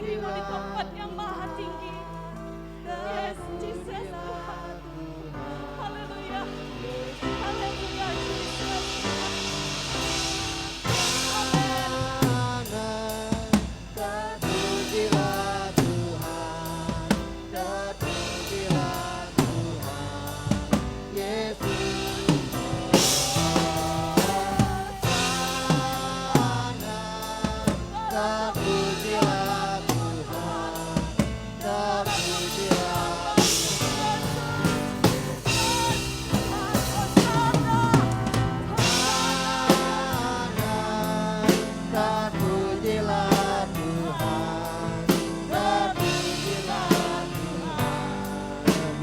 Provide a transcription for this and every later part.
bagimu di tempat yang maha tinggi. Yes, Jesus Tuhan. Haleluya. Haleluya, Jesus. Amen. Terpujilah Tuhan, terpujilah Tuhan, Yesus. Terpujilah Tuhan, terpujilah terpujilah Tuhan, terpujilah Tuhan,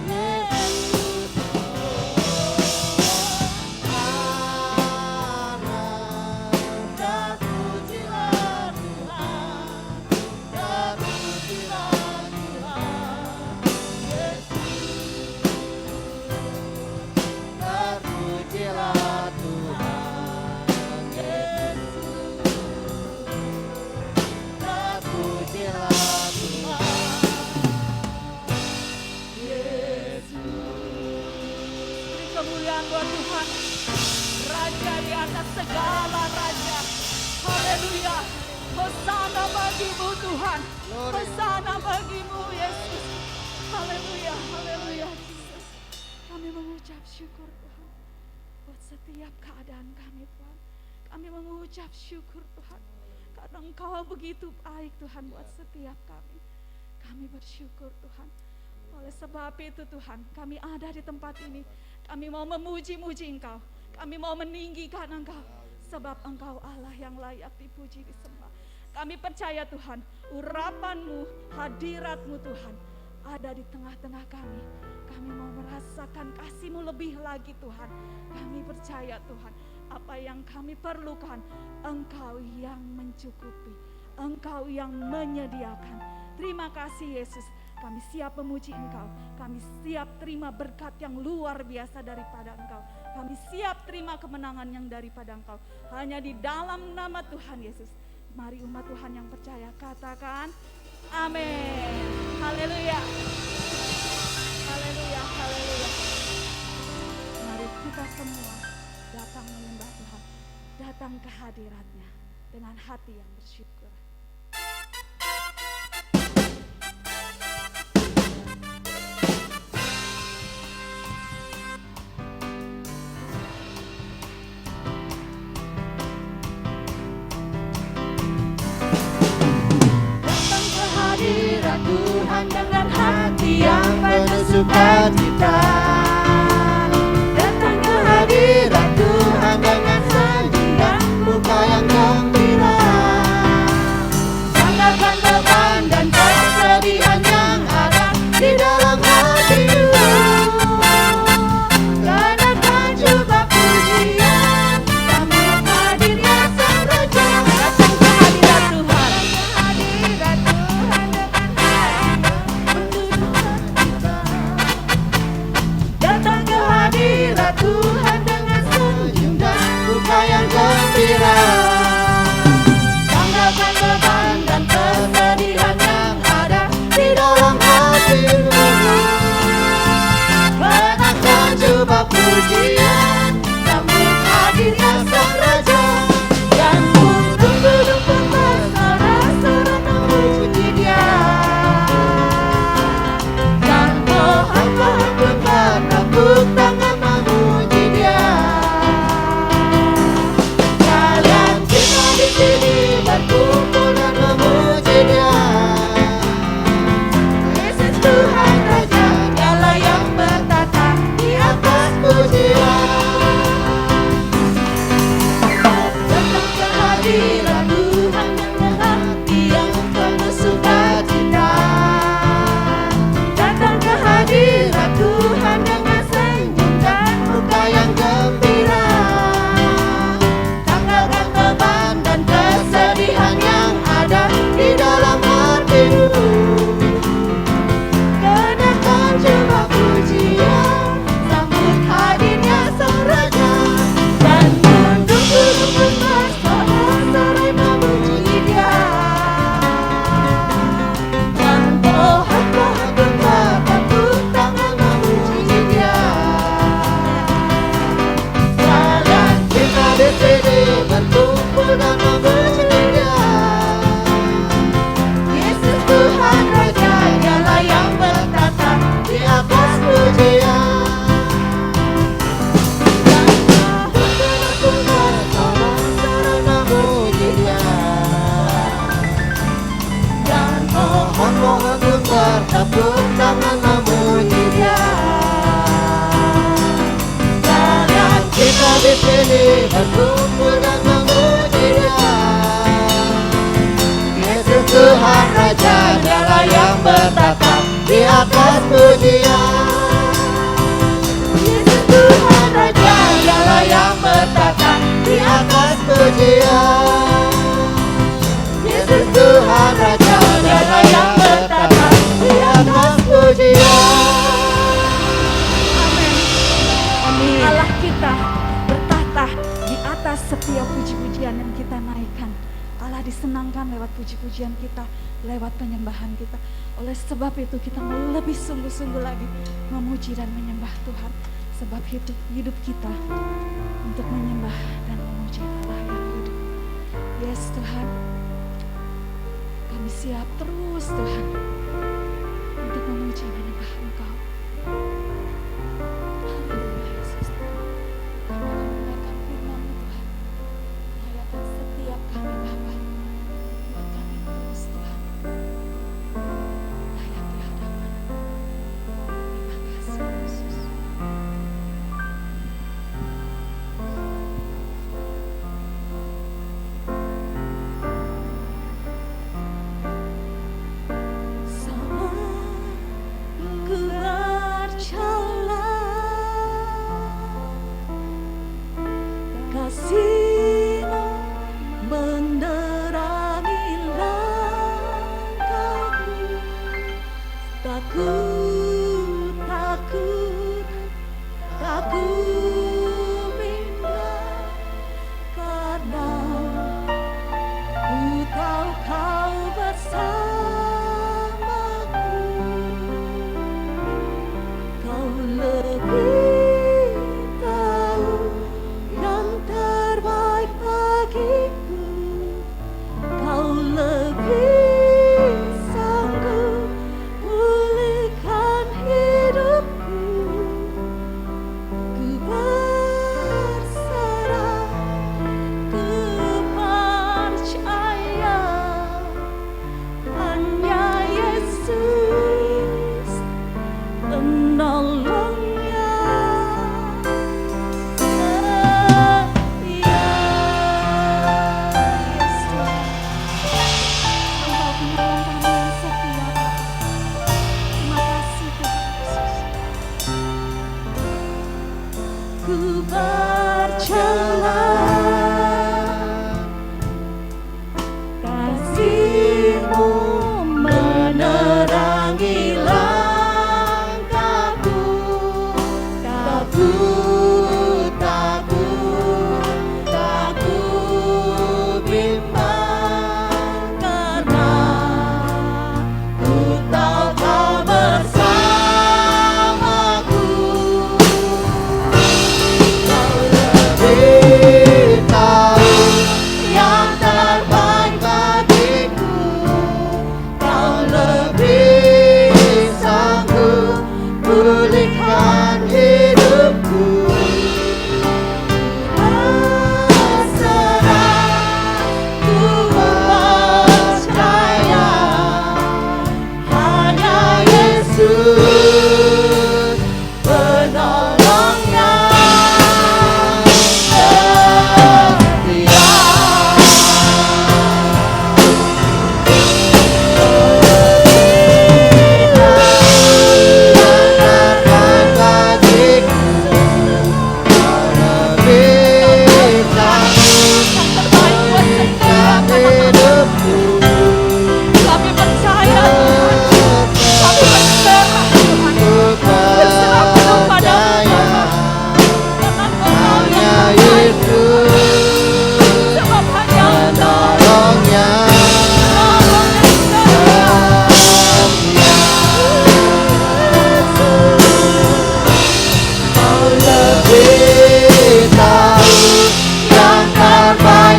Yesus. Terpujilah Tuhan, terpujilah Tuhan, Yesus. Terpujilah Tuhan, Yesus. Terpujilah Tuhan, Beri kemuliaan buat Tuhan, Raja di atas segala raja. Haleluya. Hosana bagimu Tuhan. Hosana bagimu Yesus. Haleluya, haleluya Jesus. Kami mengucap syukur Tuhan buat setiap keadaan kami Tuhan. Kami mengucap syukur Tuhan karena Engkau begitu baik Tuhan buat setiap kami. Kami bersyukur Tuhan. Oleh sebab itu Tuhan, kami ada di tempat ini. Kami mau memuji-muji Engkau. Kami mau meninggikan Engkau. Sebab Engkau Allah yang layak dipuji, disembah. Kami percaya Tuhan, urapan-Mu, hadirat-Mu Tuhan ada di tengah-tengah kami. Kami mau merasakan kasih-Mu lebih lagi Tuhan. Kami percaya Tuhan, apa yang kami perlukan, Engkau yang mencukupi. Engkau yang menyediakan. Terima kasih Yesus. Kami siap memuji Engkau. Kami siap terima berkat yang luar biasa daripada Engkau. Kami siap terima kemenangan yang daripada Engkau. Hanya di dalam nama Tuhan Yesus. Mari umat Tuhan yang percaya katakan amin. Haleluya. Haleluya, haleluya. Mari kita semua datang menyembah Tuhan. Datang ke hadirat-Nya dengan hati yang bersyukur. hadirat Tuhan dengan hati yang penuh sukacita. Datang ke hadirat Tuhan dengan senyum dan muka yang gembira. Sandarkan beban dan kesedihan yang ada di dalam hatimu. Kenakan jubah pujian, sambut hadirnya Sang Raja. Datang ke hadirat Tuhan. Datang ke hadirat Tuhan dengan senyum dan muka yang gembira. Sandarkan beban dan kesedihan yang ada di dalam hatimu. Kenakan jubah pujian, sambut hadirnya Sang Raja. Dan gunung-gunung pun bersorak-sorak memuji Dia. Dan pohon-pohon pun bertepuk tangan memuji Dia. Kalian semua di sini berkumpul dan memuji Dia. Yesus Tuhan Raja, Dialah yang bertata di atas pujian. berkumpul dan memuji Dia. Yesus Tuhan Raja, Dialah yang bertata di atas pujian. Mohon untuk bertepuk tangan memuji Dia. Sekalian kita di sini berkumpul dan memuji Dia. Yesus Tuhan Raja, Dialah yang bertata di atas pujian. Yesus Tuhan Raja, Dialah yang bertata di atas pujian. Yesus Tuhan Raja, Dialah yang bertata di atas pujian. Amin. Allah kita bertata di atas setiap puji-pujian yang kita naikkan. Allah disenangkan lewat puji-pujian kita, lewat penyembahan kita. Oleh sebab itu kita lebih sungguh-sungguh lagi memuji dan menyembah Tuhan. Sebab hidup kita untuk menyembah dan memuji Allah yang hidup. Yes Tuhan, kami siap terus Tuhan untuk memuji dan menyembah Engkau. Haleluya Yesus. Terima mendengarkan firman-Mu Tuhan. Layakan setiap kami Bapa. Buat kami terus Tuhan. Layak di hadapan. Terima kasih Yesus. Kasih-Mu menerangi langkahku. Takut, takut, takut bimbang, karena ku tahu Kau bersamaku. Kau lebih tahu yang terbaik bagiku. Kau lebih sanggup pulihkan hidupku. Ku berserah, ku percaya hanya Yesus penolongnya. Setia Yesus Tuhan, Engkau penolong kami yang setia. Terima kasih Tuhan Yesus. Ku berjalan, kasih-Mu menerangi langkahku. Takut, takut, takut bimbang, karena ku tahu Kau bersamaku. Kau lebih tahu yang terbaik bagiku. Kau lebih sanggup pulihkan hidupku. Berserah, ku percaya hanya Yesus penolongnya. Setia. Kami percaya Tuhan, kami berserah Tuhan, berserah penuh padamu Tuhan, karena Engkau yang sebab hanya Menolongnya. Kau lebih tahu yang terbaik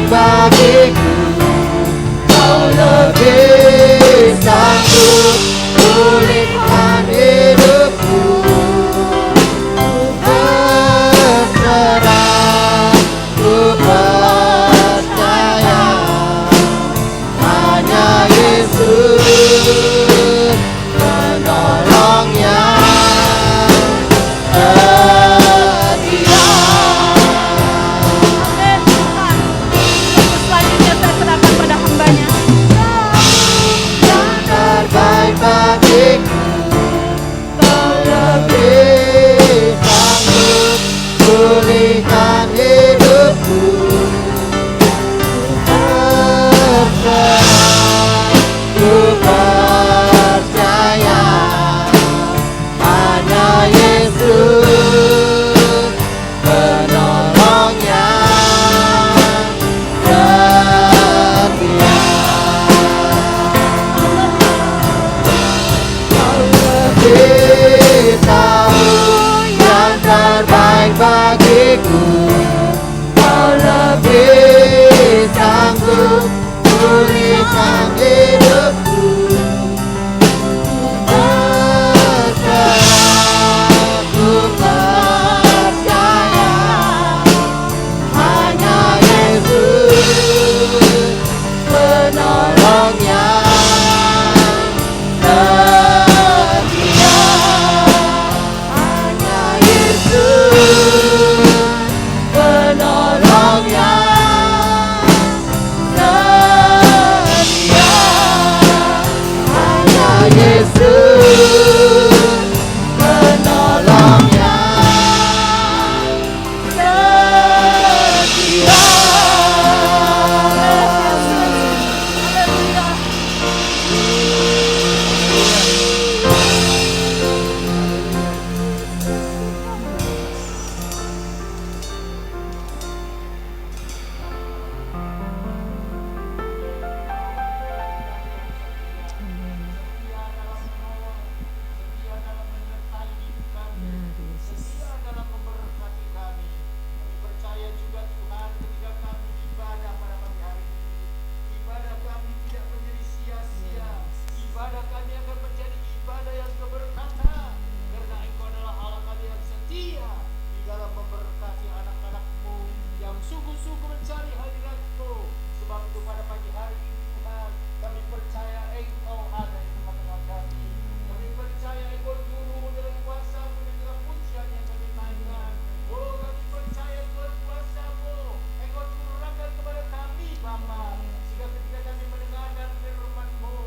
sungguh-sungguh mencari hadirat-Mu. Sebab itu pada pagi hari ini Tuhan, kami percaya Engkau ada di tengah-tengah kami. Kami percaya Engkau turun dalam kuasa-Mu dan dalam pujian yang kami naikkan. Oh, kami percaya Tuhan kuasa-Mu Engkau turunkan kepada kami Bapa, sehingga ketika kami mendengarkan firman-Mu,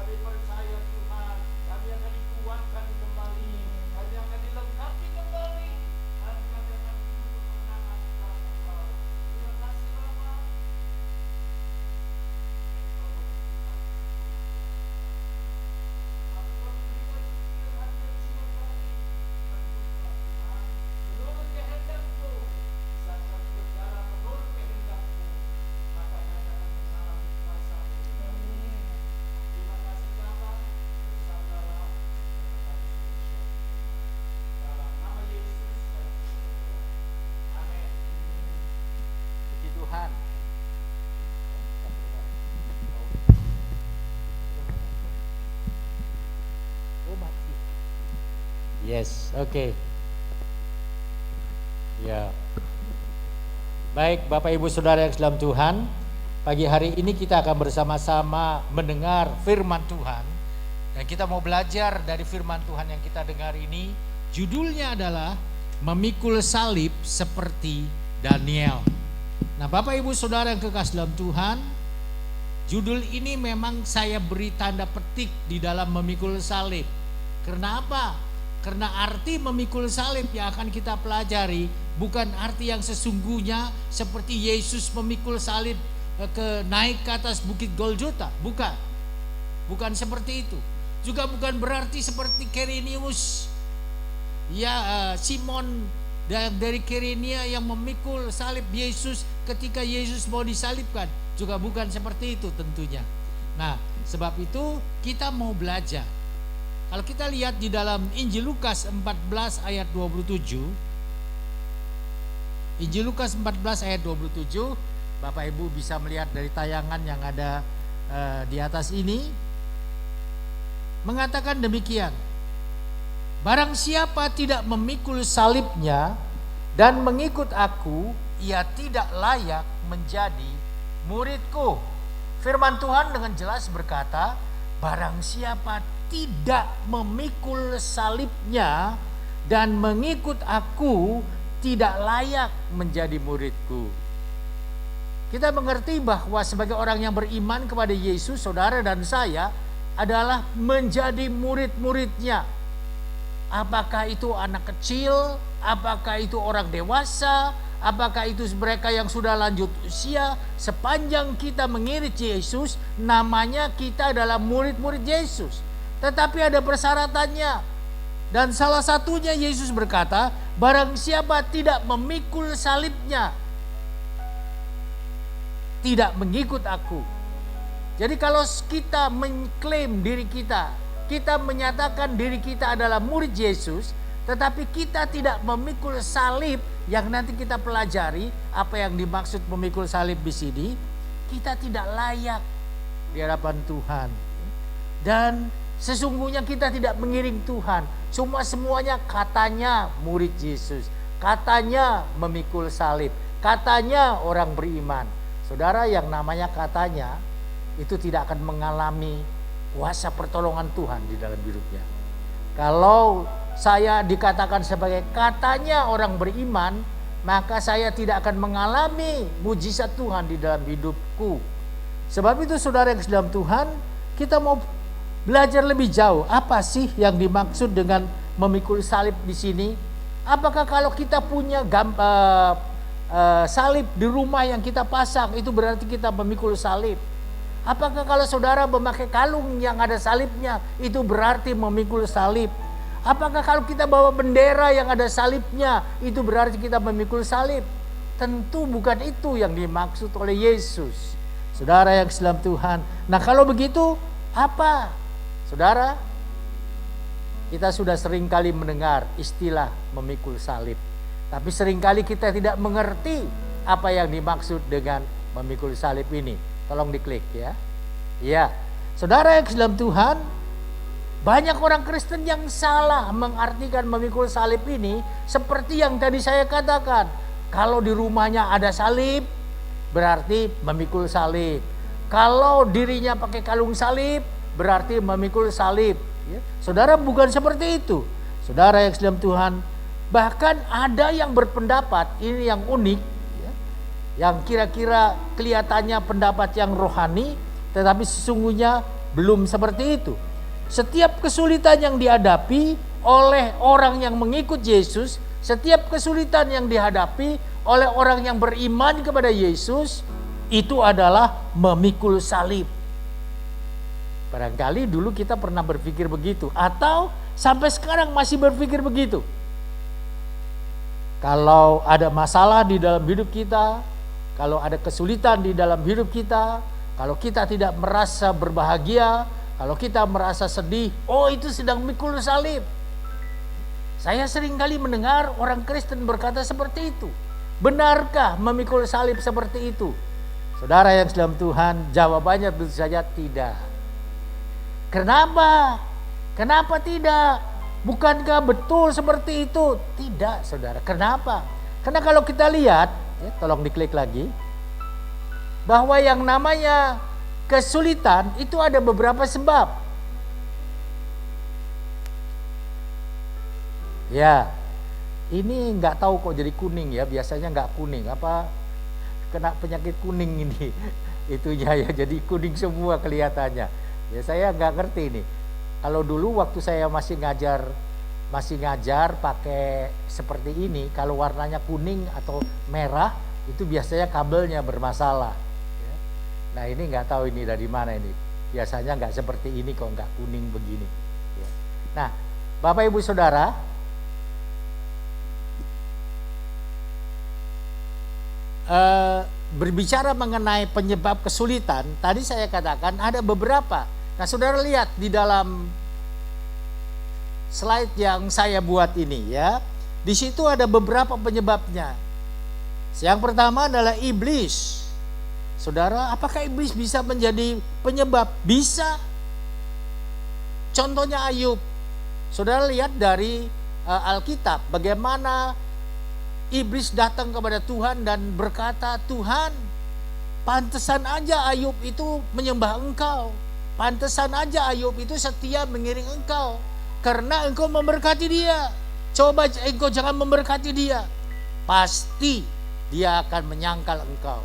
kami percaya Tuhan, kami akan dikuatkan kembali, kami akan dilengkapi kembali, dan kami akan hidup kemenangan di dalam Engkau. Terima kasih Bapa. Menurut kehendak-Mu, saat kami berjalan menurut kehendak-Mu, maka kami akan mengalami kuasa-Mu di dalam hidup. Terima kasih Bapa, bersabdalah kepada kami Yesus. Dalam nama Yesus kami berdoa. Amin. Puji Tuhan. Oh, mati. Yes, oke. Ya. Baik, Bapak Ibu Saudara yang dalam Tuhan, pagi hari ini kita akan bersama-sama mendengar firman Tuhan. Dan kita mau belajar dari firman Tuhan yang kita dengar ini. Judulnya adalah Memikul Salib Seperti Daniel. Nah, Bapak Ibu Saudara yang kekasih dalam Tuhan, judul ini memang saya beri tanda petik di dalam memikul salib. Karena apa? Karena arti memikul salib yang akan kita pelajari bukan arti yang sesungguhnya seperti Yesus memikul salib naik ke atas bukit Golgota, bukan. Bukan seperti itu. Juga bukan berarti seperti Kirenius, Simon dari Kirenia yang memikul salib Yesus ketika Yesus mau disalibkan. Juga bukan seperti itu tentunya. Nah, sebab itu kita mau belajar. Kalau kita lihat di dalam Injil Lukas 14 ayat 27, Injil Lukas 14 ayat 27, Bapak Ibu bisa melihat dari tayangan yang ada di atas ini, mengatakan demikian. Barang siapa tidak memikul salibnya dan mengikut aku, ia tidak layak menjadi muridku. Firman Tuhan dengan jelas berkata, barang siapa tidak memikul salibnya dan mengikut aku, tidak layak menjadi muridku. Kita mengerti bahwa sebagai orang yang beriman kepada Yesus, saudara dan saya adalah menjadi murid-muridnya. Apakah itu anak kecil, apakah itu orang dewasa, apakah itu mereka yang sudah lanjut usia, sepanjang kita mengiring Yesus, namanya kita adalah murid-murid Yesus. Tetapi ada persyaratannya. Dan salah satunya Yesus berkata, barang siapa tidak memikul salibnya, tidak mengikut aku. Jadi kalau kita mengklaim diri kita, kita menyatakan diri kita adalah murid Yesus, tetapi kita tidak memikul salib yang nanti kita pelajari apa yang dimaksud memikul salib di sini, kita tidak layak di hadapan Tuhan. Dan sesungguhnya kita tidak mengiring Tuhan, cuma semuanya katanya murid Yesus, katanya memikul salib, katanya orang beriman. Saudara, yang namanya katanya itu tidak akan mengalami kuasa pertolongan Tuhan di dalam hidupnya. Kalau saya dikatakan sebagai katanya orang beriman, maka saya tidak akan mengalami mujizat Tuhan di dalam hidupku. Sebab itu saudara yang dalam Tuhan, kita mau belajar lebih jauh. Apa sih yang dimaksud dengan memikul salib di sini? Apakah kalau kita punya salib di rumah yang kita pasang, itu berarti kita memikul salib? Apakah kalau saudara memakai kalung yang ada salibnya, itu berarti memikul salib? Apakah kalau kita bawa bendera yang ada salibnya, itu berarti kita memikul salib? Tentu bukan itu yang dimaksud oleh Yesus. Saudara yang dalam Tuhan. Nah, kalau begitu apa? Saudara, kita sudah sering kali mendengar istilah memikul salib. Tapi seringkali kita tidak mengerti apa yang dimaksud dengan memikul salib ini. Tolong diklik ya. Ya, saudara yang dalam Tuhan, banyak orang Kristen yang salah mengartikan memikul salib ini seperti yang tadi saya katakan. Kalau di rumahnya ada salib, berarti memikul salib. Kalau dirinya pakai kalung salib, berarti memikul salib. Ya. Saudara, bukan seperti itu. Saudara yang dalam Tuhan, bahkan ada yang berpendapat, ini yang unik, ya, yang kira-kira kelihatannya pendapat yang rohani, tetapi sesungguhnya belum seperti itu. Setiap kesulitan yang dihadapi oleh orang yang mengikut Yesus, setiap kesulitan yang dihadapi oleh orang yang beriman kepada Yesus, itu adalah memikul salib. Barangkali dulu kita pernah berpikir begitu, atau sampai sekarang masih berpikir begitu. Kalau ada masalah di dalam hidup kita, kalau ada kesulitan di dalam hidup kita, kalau kita tidak merasa berbahagia, kalau kita merasa sedih, oh itu sedang memikul salib. Saya sering kali mendengar orang Kristen berkata seperti itu. Benarkah memikul salib seperti itu? Saudara yang dalam Tuhan, jawabannya tentu saja tidak. Kenapa? Kenapa tidak? Bukankah betul seperti itu? Tidak, saudara. Kenapa? Karena kalau kita lihat, ya, tolong diklik lagi, bahwa yang namanya kesulitan itu ada beberapa sebab. Ya, ini nggak tahu kok jadi kuning ya, biasanya nggak kuning, apa kena penyakit kuning ini itunya ya, jadi kuning semua kelihatannya. Ya saya nggak ngerti nih. Kalau dulu waktu saya masih ngajar pakai seperti ini, kalau warnanya kuning atau merah itu biasanya kabelnya bermasalah. Ya. Nah ini nggak tahu ini dari mana ini. Biasanya nggak seperti ini kok, nggak kuning begini. Ya. Nah, Bapak Ibu Saudara, berbicara mengenai penyebab kesulitan, tadi saya katakan ada beberapa. Nah, saudara lihat di dalam slide yang saya buat ini ya, di situ ada beberapa penyebabnya. Yang pertama adalah iblis. Saudara, apakah iblis bisa menjadi penyebab? Bisa. Contohnya Ayub. Saudara lihat dari Alkitab bagaimana iblis datang kepada Tuhan dan berkata, Tuhan, pantesan aja Ayub itu menyembah Engkau. Pantesan aja Ayub itu setia mengiring Engkau. Karena Engkau memberkati dia. Coba Engkau jangan memberkati dia. Pasti dia akan menyangkal Engkau.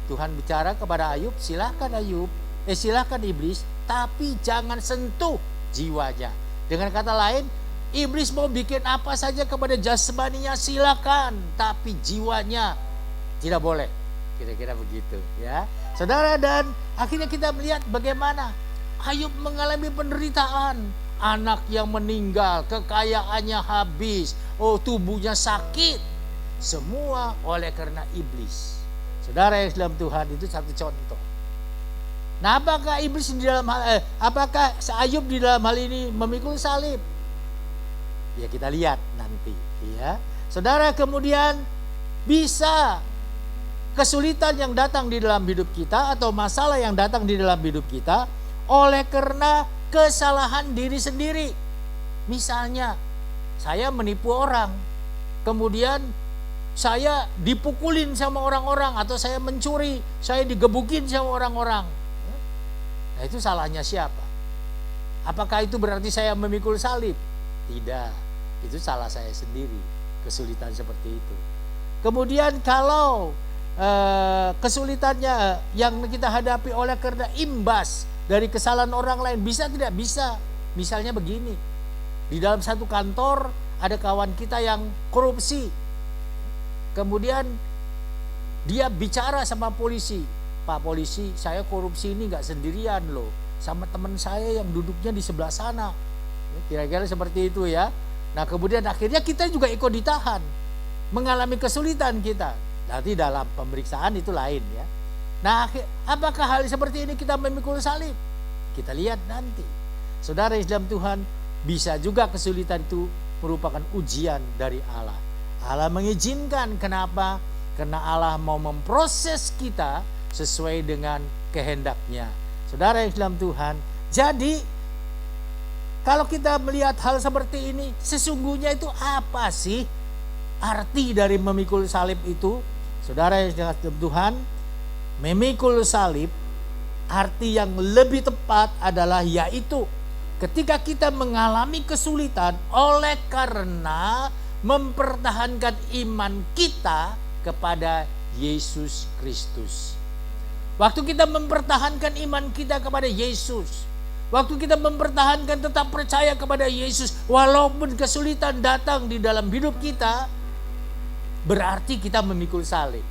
Tuhan bicara kepada Ayub, silahkan iblis, tapi jangan sentuh jiwanya. Dengan kata lain, iblis mau bikin apa saja kepada jasmaninya silakan, tapi jiwanya tidak boleh. Kira-kira begitu ya. Saudara, dan akhirnya kita melihat bagaimana Ayub mengalami penderitaan. Anak yang meninggal, kekayaannya habis, tubuhnya sakit. Semua oleh karena iblis. Saudara yang dalam Tuhan, itu satu contoh. Nah, apakah iblis di dalam apakah Ayub di dalam hal ini memikul salib? Ya kita lihat nanti ya. Saudara, kemudian bisa kesulitan yang datang di dalam hidup kita atau masalah yang datang di dalam hidup kita oleh karena kesalahan diri sendiri. Misalnya saya menipu orang, kemudian saya dipukulin sama orang-orang, atau saya mencuri, saya digebukin sama orang-orang. Nah, itu salahnya siapa? Apakah itu berarti saya memikul salib? Tidak, itu salah saya sendiri, kesulitan seperti itu. Kemudian kalau kesulitannya yang kita hadapi oleh karena imbas dari kesalahan orang lain, bisa tidak? Bisa. Misalnya begini, di dalam satu kantor ada kawan kita yang korupsi, kemudian dia bicara sama polisi, Pak polisi, saya korupsi ini gak sendirian loh, sama teman saya yang duduknya di sebelah sana. Kira-kira seperti itu ya. Nah kemudian akhirnya kita juga ikut ditahan, mengalami kesulitan kita. Nanti dalam pemeriksaan itu lain ya. Nah apakah hal seperti ini kita memikul salib? Kita lihat nanti. Saudara yang dalam Tuhan, bisa juga kesulitan itu merupakan ujian dari Allah. Allah mengizinkan, kenapa? Karena Allah mau memproses kita sesuai dengan kehendaknya. Saudara yang dalam Tuhan, jadi kalau kita melihat hal seperti ini, sesungguhnya itu apa sih arti dari memikul salib itu, saudara yang dikasihi Tuhan, memikul salib arti yang lebih tepat adalah yaitu ketika kita mengalami kesulitan oleh karena mempertahankan iman kita kepada Yesus Kristus. Waktu kita mempertahankan iman kita kepada Yesus, waktu kita mempertahankan tetap percaya kepada Yesus, walaupun kesulitan datang di dalam hidup kita, berarti kita memikul salib.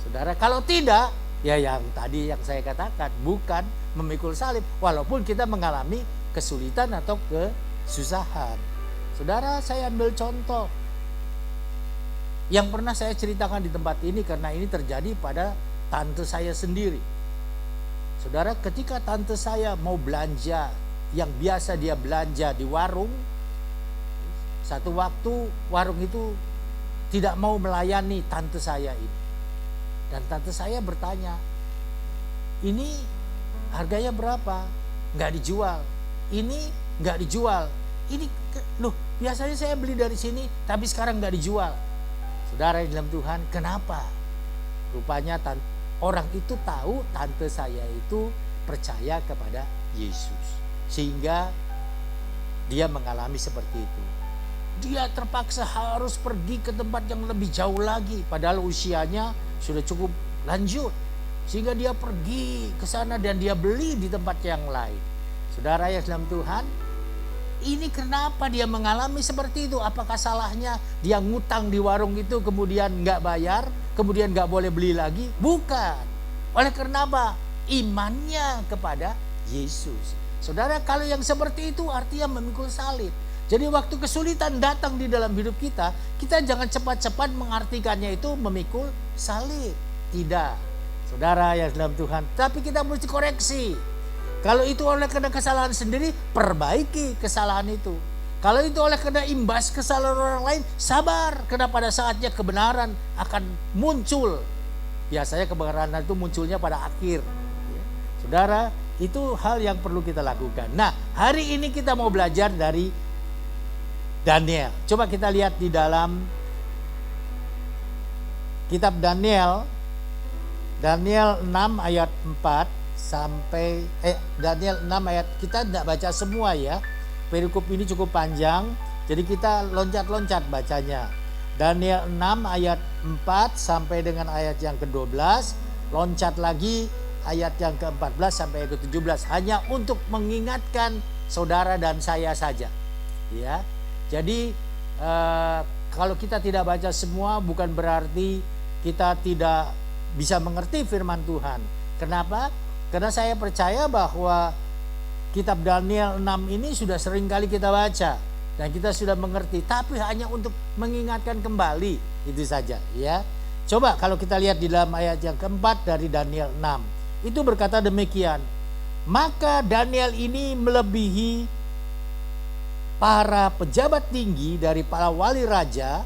Saudara, kalau tidak, ya yang tadi yang saya katakan, bukan memikul salib, walaupun kita mengalami kesulitan atau kesusahan. Saudara, saya ambil contoh yang pernah saya ceritakan di tempat ini karena ini terjadi pada tante saya sendiri. Saudara, ketika tante saya mau belanja yang biasa dia belanja di warung, satu waktu warung itu tidak mau melayani tante saya ini. Dan tante saya bertanya, ini harganya berapa? Nggak dijual. Ini nggak dijual. Ini loh, biasanya saya beli dari sini tapi sekarang nggak dijual. Saudara di dalam Tuhan, kenapa? Rupanya orang itu tahu tante saya itu percaya kepada Yesus, sehingga dia mengalami seperti itu. Dia terpaksa harus pergi ke tempat yang lebih jauh lagi, padahal usianya sudah cukup lanjut, sehingga dia pergi ke sana dan dia beli di tempat yang lain. Saudara yang dalam Tuhan, ini kenapa dia mengalami seperti itu? Apakah salahnya dia ngutang di warung itu kemudian nggak bayar, kemudian nggak boleh beli lagi? Bukan. Oleh karena apa? Imannya kepada Yesus. Saudara, kalau yang seperti itu artinya memikul salib. Jadi waktu kesulitan datang di dalam hidup kita, kita jangan cepat-cepat mengartikannya itu memikul salib. Tidak. Saudara yang dalam Tuhan, tapi kita mesti koreksi. Kalau itu oleh karena kesalahan sendiri, perbaiki kesalahan itu. Kalau itu oleh karena imbas kesalahan orang lain, sabar. Karena pada saatnya kebenaran akan muncul. Biasanya kebenaran itu munculnya pada akhir. Saudara, itu hal yang perlu kita lakukan. Nah, hari ini kita mau belajar dari Daniel. Coba kita lihat di dalam kitab Daniel 6 ayat 4 sampai Daniel 6 ayat, kita tidak baca semua ya. Perikop ini cukup panjang, jadi kita loncat-loncat bacanya. Daniel 6 ayat 4 sampai dengan ayat yang ke-12, loncat lagi ayat yang ke-14 sampai yang ke-17, hanya untuk mengingatkan saudara dan saya saja. Ya. Jadi kalau kita tidak baca semua bukan berarti kita tidak bisa mengerti firman Tuhan. Kenapa? Karena saya percaya bahwa kitab Daniel 6 ini sudah sering kali kita baca dan kita sudah mengerti, tapi hanya untuk mengingatkan kembali, itu saja ya. Coba kalau kita lihat di dalam ayat yang keempat dari Daniel 6, itu berkata demikian, maka Daniel ini melebihi para pejabat tinggi dari para wali raja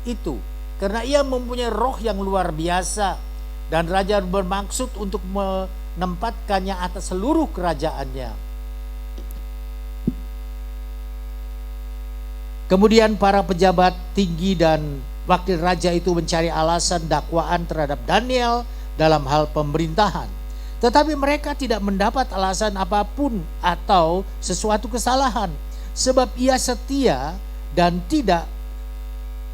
itu, karena ia mempunyai roh yang luar biasa. Dan raja bermaksud untuk menempatkannya atas seluruh kerajaannya. Kemudian para pejabat tinggi dan wakil raja itu mencari alasan dakwaan terhadap Daniel dalam hal pemerintahan. Tetapi mereka tidak mendapat alasan apapun atau sesuatu kesalahan. Sebab ia setia dan tidak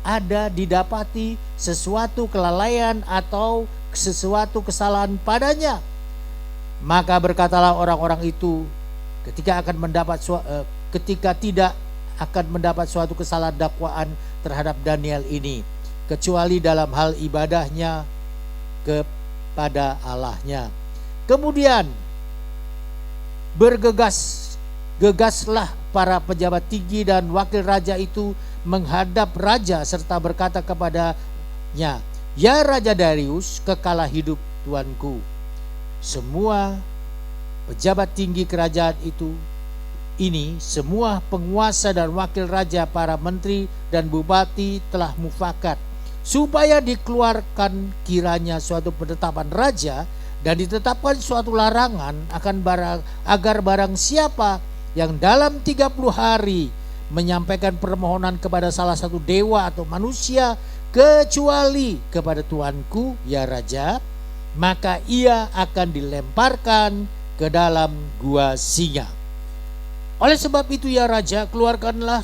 ada didapati sesuatu kelalaian atau sesuatu kesalahan padanya. Maka berkatalah orang-orang itu ketika tidak akan mendapat suatu kesalahan dakwaan terhadap Daniel ini, kecuali dalam hal ibadahnya kepada Allahnya. Kemudian bergegaslah para pejabat tinggi dan wakil raja itu menghadap raja serta berkata kepadanya, ya Raja Darius, kekalah hidup tuanku. Semua pejabat tinggi kerajaan ini semua penguasa dan wakil raja, para menteri dan bupati telah mufakat supaya dikeluarkan kiranya suatu penetapan raja dan ditetapkan suatu larangan agar barang siapa yang dalam 30 hari menyampaikan permohonan kepada salah satu dewa atau manusia kecuali kepada Tuanku ya Raja, maka ia akan dilemparkan ke dalam gua singa. Oleh sebab itu ya Raja, keluarkanlah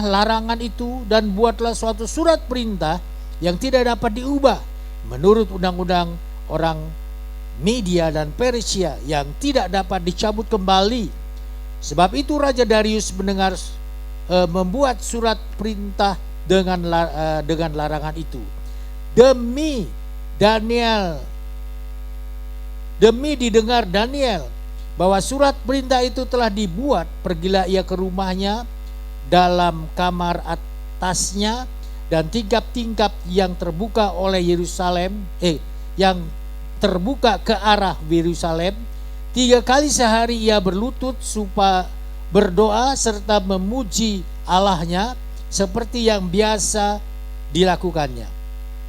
larangan itu dan buatlah suatu surat perintah yang tidak dapat diubah menurut undang-undang orang Media dan Persia yang tidak dapat dicabut kembali. Sebab itu Raja Darius membuat surat perintah dengan larangan itu. Demi didengar Daniel bahwa surat perintah itu telah dibuat, pergilah ia ke rumahnya dalam kamar atasnya dan tingkap-tingkap yang terbuka oleh yang terbuka ke arah Yerusalem. 3 kali sehari ia berlutut supaya berdoa serta memuji Allahnya seperti yang biasa dilakukannya.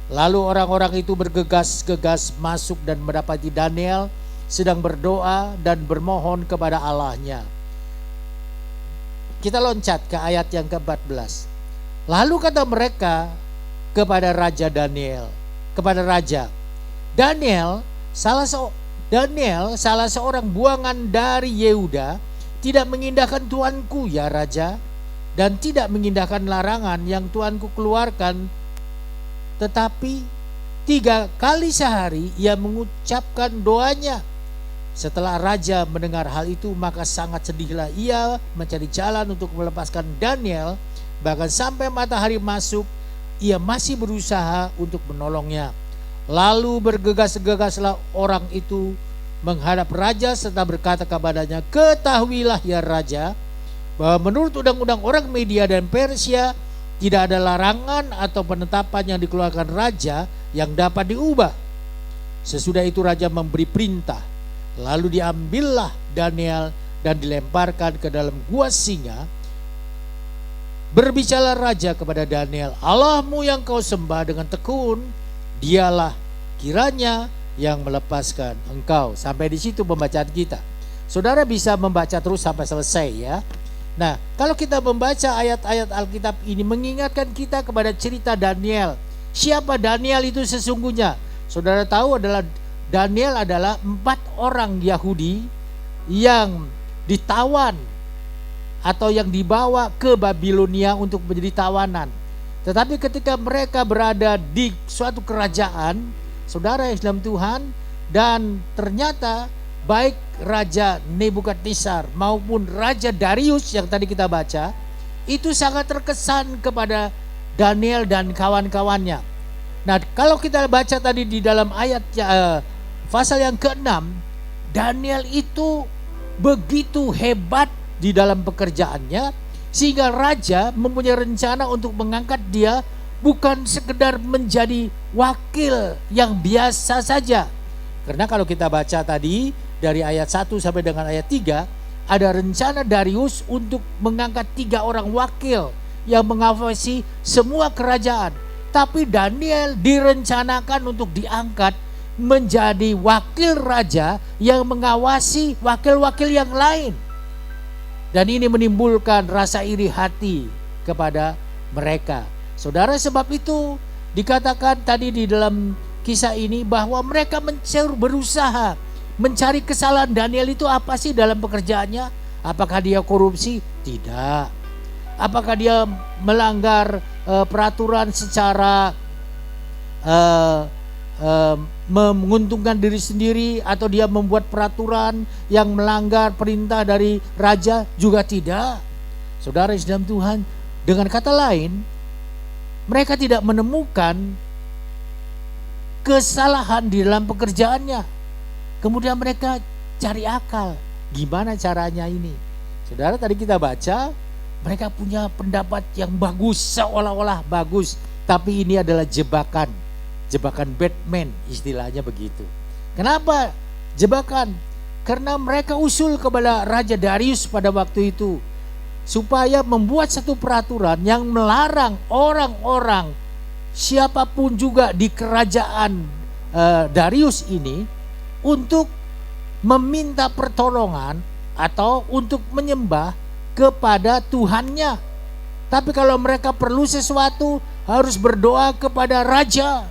Lalu orang-orang itu bergegas-gegas masuk dan mendapati Daniel sedang berdoa dan bermohon kepada Allahnya. Kita loncat ke ayat yang ke-14. Lalu kata mereka kepada Raja, Daniel, salah seorang buangan dari Yehuda, tidak mengindahkan Tuanku ya Raja, dan tidak mengindahkan larangan yang Tuanku keluarkan, tetapi 3 kali sehari ia mengucapkan doanya. Setelah Raja mendengar hal itu, maka sangat sedihlah ia mencari jalan untuk melepaskan Daniel. Bahkan sampai matahari masuk, ia masih berusaha untuk menolongnya. Lalu bergegas-gegaslah orang itu menghadap Raja serta berkata kepadanya, ketahuilah ya Raja, bahwa menurut undang-undang orang Media dan Persia tidak ada larangan atau penetapan yang dikeluarkan Raja yang dapat diubah. Sesudah itu Raja memberi perintah, lalu diambillah Daniel dan dilemparkan ke dalam gua singa. Berbicara Raja kepada Daniel, Allahmu yang kau sembah dengan tekun, dialah kiranya yang melepaskan engkau. Sampai di situ pembacaan kita. Saudara bisa membaca terus sampai selesai ya. Nah, kalau kita membaca ayat-ayat Alkitab ini mengingatkan kita kepada cerita Daniel. Siapa Daniel itu sesungguhnya? Saudara tahu Daniel adalah 4 orang Yahudi yang ditawan atau yang dibawa ke Babilonia untuk menjadi tawanan. Tetapi ketika mereka berada di suatu kerajaan, saudara yang dalam Tuhan, dan ternyata baik Raja Nebukadnezar maupun Raja Darius yang tadi kita baca, itu sangat terkesan kepada Daniel dan kawan-kawannya. Nah, kalau kita baca tadi di dalam ayat pasal yang ke-6, Daniel itu begitu hebat di dalam pekerjaannya, sehingga Raja mempunyai rencana untuk mengangkat dia bukan sekedar menjadi wakil yang biasa saja. Karena kalau kita baca tadi dari ayat 1 sampai dengan ayat 3, ada rencana Darius untuk mengangkat 3 orang wakil yang mengawasi semua kerajaan. Tapi Daniel direncanakan untuk diangkat menjadi wakil raja yang mengawasi wakil-wakil yang lain. Dan ini menimbulkan rasa iri hati kepada mereka. Saudara, sebab itu dikatakan tadi di dalam kisah ini bahwa mereka berusaha mencari kesalahan Daniel itu apa sih dalam pekerjaannya. Apakah dia korupsi? Tidak. Apakah dia melanggar peraturan secara menguntungkan diri sendiri, atau dia membuat peraturan yang melanggar perintah dari raja? Juga tidak. Saudara yang dalam Tuhan, dengan kata lain, mereka tidak menemukan kesalahan di dalam pekerjaannya. Kemudian mereka cari akal, gimana caranya ini. Saudara, tadi kita baca mereka punya pendapat yang bagus, seolah-olah bagus, tapi ini adalah jebakan Batman, istilahnya begitu. Kenapa jebakan? Karena mereka usul kepada Raja Darius pada waktu itu supaya membuat satu peraturan yang melarang orang-orang siapapun juga di kerajaan Darius ini untuk meminta pertolongan atau untuk menyembah kepada Tuhannya. Tapi kalau mereka perlu sesuatu, harus berdoa kepada Raja.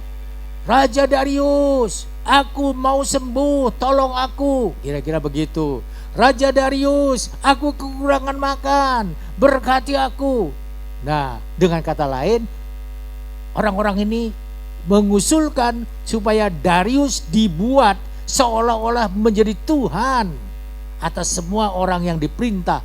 Raja Darius, aku mau sembuh, tolong aku. Kira-kira begitu. Raja Darius, aku kekurangan makan, berkati aku. Nah, dengan kata lain, orang-orang ini mengusulkan supaya Darius dibuat seolah-olah menjadi Tuhan atas semua orang yang diperintah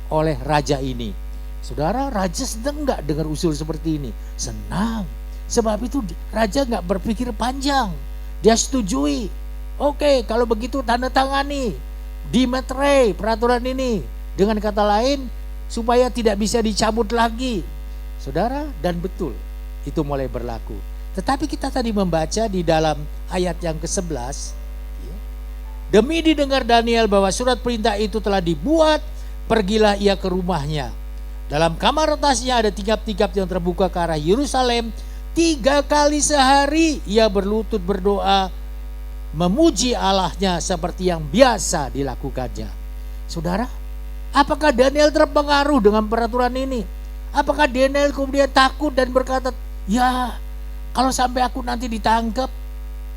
oleh raja ini. Saudara, raja sedang enggak dengar usul seperti ini? Senang. Sebab itu raja enggak berpikir panjang. Dia setujui. Oke, kalau begitu tanda tangani, dimeterai peraturan ini. Dengan kata lain, supaya tidak bisa dicabut lagi. Saudara, dan betul itu mulai berlaku. Tetapi kita tadi membaca di dalam ayat yang ke-11, demi didengar Daniel bahwa surat perintah itu telah dibuat, pergilah ia ke rumahnya. Dalam kamar atasnya ada tingkap-tingkap yang terbuka ke arah Yerusalem. 3 kali sehari ia berlutut berdoa, memuji Allahnya seperti yang biasa dilakukannya. Saudara, apakah Daniel terpengaruh dengan peraturan ini? Apakah Daniel kemudian takut dan berkata, ya kalau sampai aku nanti ditangkap,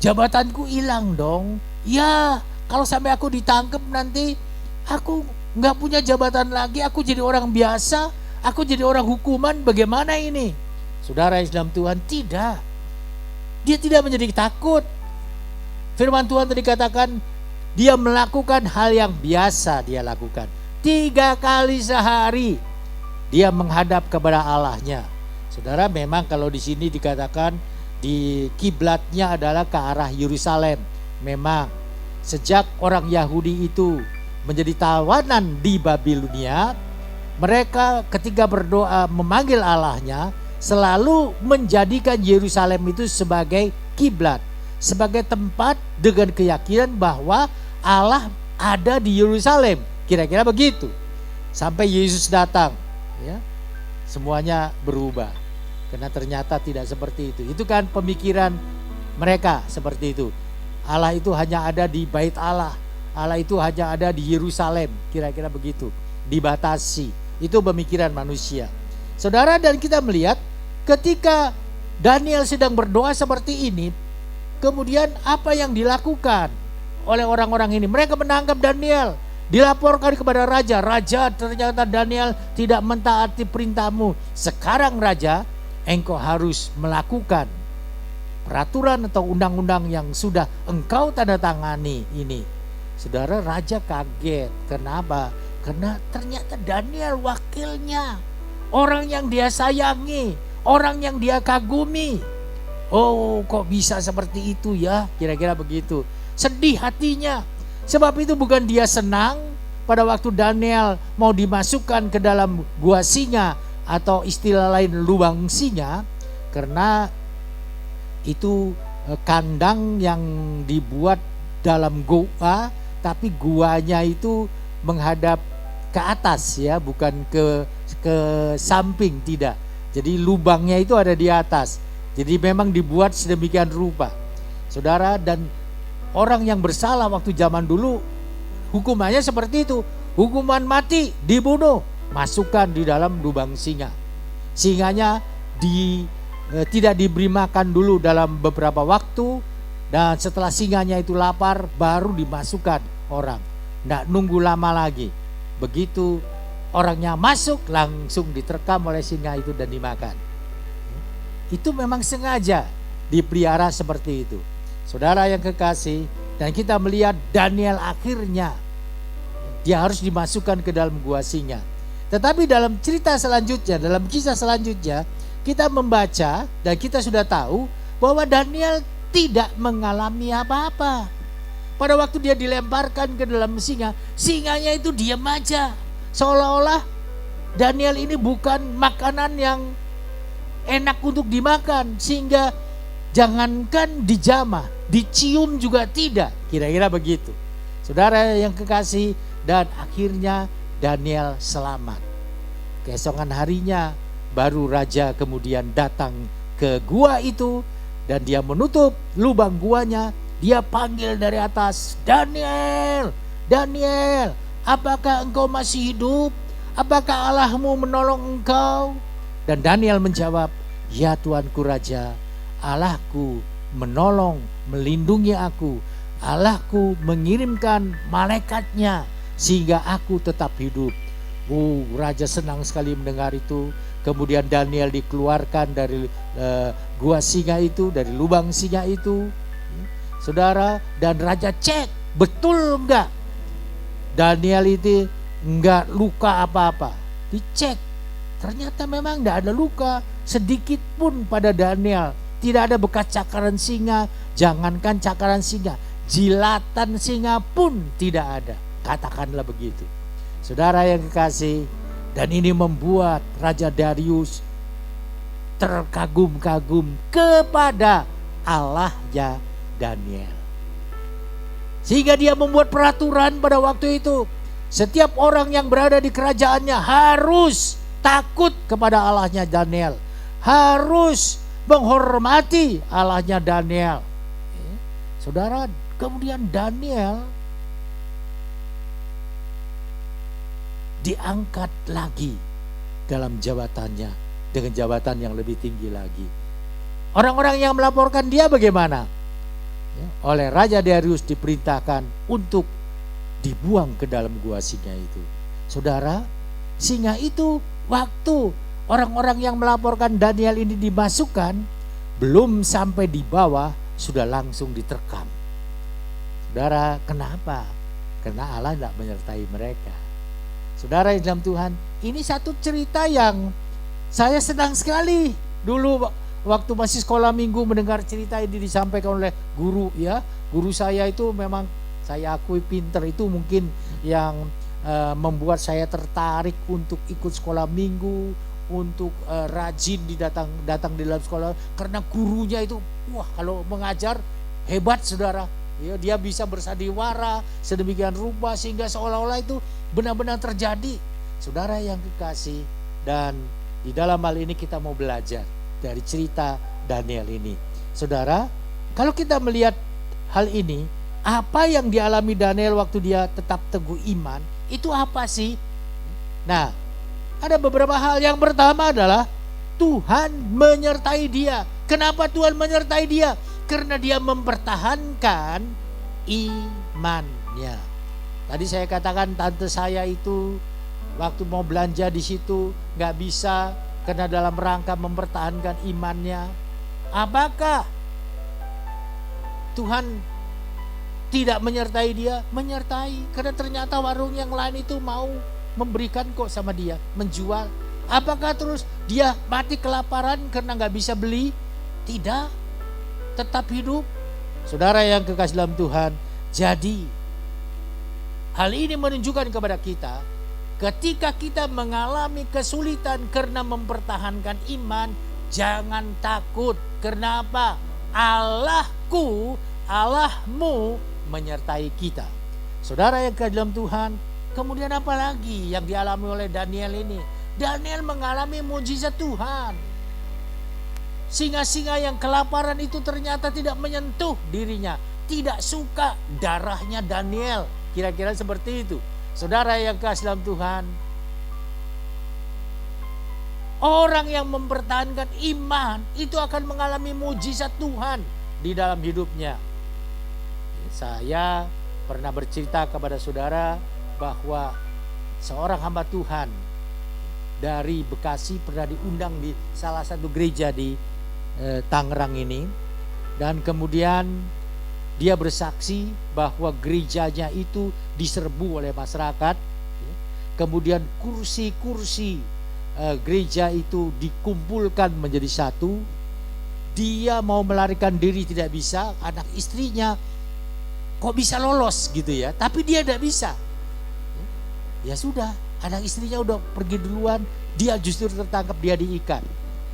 jabatanku hilang dong. Ya kalau sampai aku ditangkap nanti aku nggak punya jabatan lagi, aku jadi orang biasa, aku jadi orang hukuman, bagaimana ini? Saudara Islam Tuhan, tidak. Dia tidak menjadi takut. Firman Tuhan tadi katakan, dia melakukan hal yang biasa dia lakukan. 3 kali sehari dia menghadap kepada Allahnya. Saudara, memang kalau di sini dikatakan di kiblatnya adalah ke arah Yerusalem. Memang sejak orang Yahudi itu menjadi tawanan di Babilonia, mereka ketika berdoa memanggil Allahnya selalu menjadikan Yerusalem itu sebagai kiblat, sebagai tempat dengan keyakinan bahwa Allah ada di Yerusalem. Kira-kira begitu. Sampai Yesus datang, ya, semuanya berubah. Karena ternyata tidak seperti itu. Itu kan pemikiran mereka seperti itu. Allah itu hanya ada di bait Allah. Allah itu hanya ada di Yerusalem, kira-kira begitu, dibatasi. Itu pemikiran manusia. Saudara, dan kita melihat ketika Daniel sedang berdoa seperti ini, kemudian apa yang dilakukan oleh orang-orang ini? Mereka menangkap Daniel, dilaporkan kepada raja. Raja, ternyata Daniel tidak mentaati perintahmu. Sekarang raja, engkau harus melakukan peraturan atau undang-undang yang sudah engkau tanda tangani ini. Saudara, raja kaget. Kenapa? Karena ternyata Daniel wakilnya, orang yang dia sayangi, orang yang dia kagumi. Oh, kok bisa seperti itu ya? Kira-kira begitu. Sedih hatinya. Sebab itu bukan dia senang pada waktu Daniel mau dimasukkan ke dalam gua singa, atau istilah lain lubang singa, karena itu kandang yang dibuat dalam gua, tapi guanya itu menghadap ke atas ya, bukan ke samping, tidak. Jadi lubangnya itu ada di atas. Jadi memang dibuat sedemikian rupa. Saudara, dan orang yang bersalah waktu zaman dulu hukumannya seperti itu. Hukuman mati, dibunuh, masukkan di dalam lubang singa. Singanya tidak diberi makan dulu dalam beberapa waktu, dan setelah singanya itu lapar baru dimasukkan orang. Tidak nunggu lama lagi. Begitu orangnya masuk langsung diterkam oleh singa itu dan dimakan. Itu memang sengaja dipelihara seperti itu. Saudara yang kekasih, dan kita melihat Daniel akhirnya dia harus dimasukkan ke dalam gua singa. Tetapi dalam cerita selanjutnya, dalam kisah selanjutnya, kita membaca dan kita sudah tahu bahwa Daniel tidak mengalami apa-apa. Pada waktu dia dilemparkan ke dalam singa, singanya itu diam aja. Seolah-olah Daniel ini bukan makanan yang enak untuk dimakan, sehingga jangankan dijamah, dicium juga tidak. Kira-kira begitu. Saudara yang kekasih, dan akhirnya Daniel selamat. Keesokan harinya baru raja kemudian datang ke gua itu, dan dia menutup lubang guanya. Dia panggil dari atas, Daniel, Daniel, apakah engkau masih hidup? Apakah Allahmu menolong engkau? Dan Daniel menjawab, ya Tuanku Raja, Allahku menolong, melindungi aku. Allahku mengirimkan malaikatnya sehingga aku tetap hidup. Raja senang sekali mendengar itu. Kemudian Daniel dikeluarkan dari gua singa itu, dari lubang singa itu. Saudara, dan raja cek, betul enggak Daniel itu enggak luka apa-apa. Dicek, ternyata memang enggak ada luka sedikit pun pada Daniel. Tidak ada bekas cakaran singa, jangankan cakaran singa, jilatan singa pun tidak ada. Katakanlah begitu. Saudara yang kekasih, dan ini membuat Raja Darius terkagum-kagum kepada Allahnya Daniel. Sehingga dia membuat peraturan pada waktu itu. Setiap orang yang berada di kerajaannya harus takut kepada Allahnya Daniel. Harus menghormati Allahnya Daniel. Saudara, kemudian Daniel diangkat lagi dalam jabatannya dengan jabatan yang lebih tinggi lagi. Orang-orang yang melaporkan dia bagaimana? Oleh Raja Darius diperintahkan untuk dibuang ke dalam gua singa itu. Saudara, singa itu waktu orang-orang yang melaporkan Daniel ini dimasukkan, belum sampai di bawah sudah langsung diterkam. Saudara, kenapa? Karena Allah tidak menyertai mereka. Saudara yang dalam Tuhan, ini satu cerita yang saya senang sekali. Dulu waktu masih sekolah minggu mendengar cerita ini disampaikan oleh guru, ya. Guru saya itu memang saya akui pinter, itu mungkin yang membuat saya tertarik untuk ikut sekolah minggu, untuk rajin datang di dalam sekolah, karena gurunya itu wah kalau mengajar hebat saudara. Ya, dia bisa bersandiwara sedemikian rupa sehingga seolah-olah itu benar-benar terjadi. Saudara yang kekasih, dan di dalam hal ini kita mau belajar dari cerita Daniel ini. Saudara, kalau kita melihat hal ini, apa yang dialami Daniel waktu dia tetap teguh iman, itu apa sih? Nah, ada beberapa hal. Yang pertama adalah Tuhan menyertai dia. Kenapa Tuhan menyertai dia? Karena dia mempertahankan imannya. Tadi saya katakan tante saya itu waktu mau belanja di situ nggak bisa karena dalam rangka mempertahankan imannya. Apakah Tuhan tidak menyertai dia? Menyertai, karena ternyata warung yang lain itu mau memberikan kok sama dia, menjual. Apakah terus dia mati kelaparan karena nggak bisa beli? Tidak, tetap hidup. Saudara yang kekasih dalam Tuhan, jadi hal ini menunjukkan kepada kita, ketika kita mengalami kesulitan karena mempertahankan iman, jangan takut. Kenapa? Allahku, Allahmu menyertai kita. Saudara yang kekasih dalam Tuhan, kemudian apa lagi yang dialami oleh Daniel ini? Daniel mengalami mujizat Tuhan. Singa-singa yang kelaparan itu ternyata tidak menyentuh dirinya, tidak suka darahnya Daniel. Kira-kira seperti itu. Saudara yang kekasih dalam Tuhan, orang yang mempertahankan iman itu akan mengalami mujizat Tuhan di dalam hidupnya. Saya pernah bercerita kepada saudara bahwa seorang hamba Tuhan dari Bekasi pernah diundang di salah satu gereja di Tangerang ini, dan kemudian dia bersaksi bahwa gerejanya itu diserbu oleh masyarakat. Kemudian kursi-kursi gereja itu dikumpulkan menjadi satu. Dia mau melarikan diri tidak bisa, anak istrinya kok bisa lolos gitu ya, tapi dia tidak bisa. Ya sudah, anak istrinya udah pergi duluan, dia justru tertangkap, dia diikat.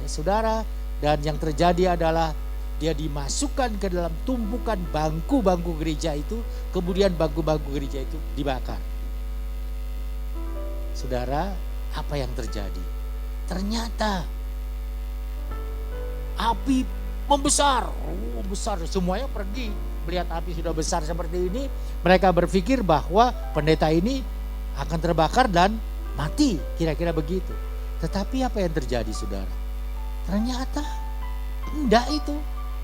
Ya, saudara, dan yang terjadi adalah dia dimasukkan ke dalam tumpukan bangku-bangku gereja itu, kemudian bangku-bangku gereja itu dibakar. Saudara, apa yang terjadi? Ternyata api membesar, besar, semuanya pergi melihat api sudah besar seperti ini. Mereka berpikir bahwa pendeta ini akan terbakar dan mati, kira-kira begitu. Tetapi apa yang terjadi saudara? Ternyata enggak itu.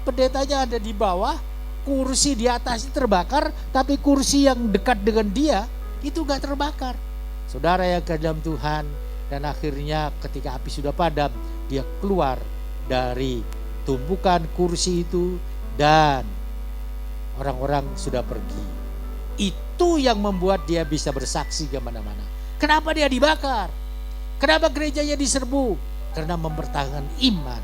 Pendetanya ada di bawah, kursi di atas terbakar, tapi kursi yang dekat dengan dia itu enggak terbakar. Saudara yang ke dalam Tuhan, dan akhirnya ketika api sudah padam, dia keluar dari tumpukan kursi itu dan orang-orang sudah pergi. Itu yang membuat dia bisa bersaksi kemana-mana. Kenapa dia dibakar? Kenapa gerejanya diserbu? Karena mempertahankan iman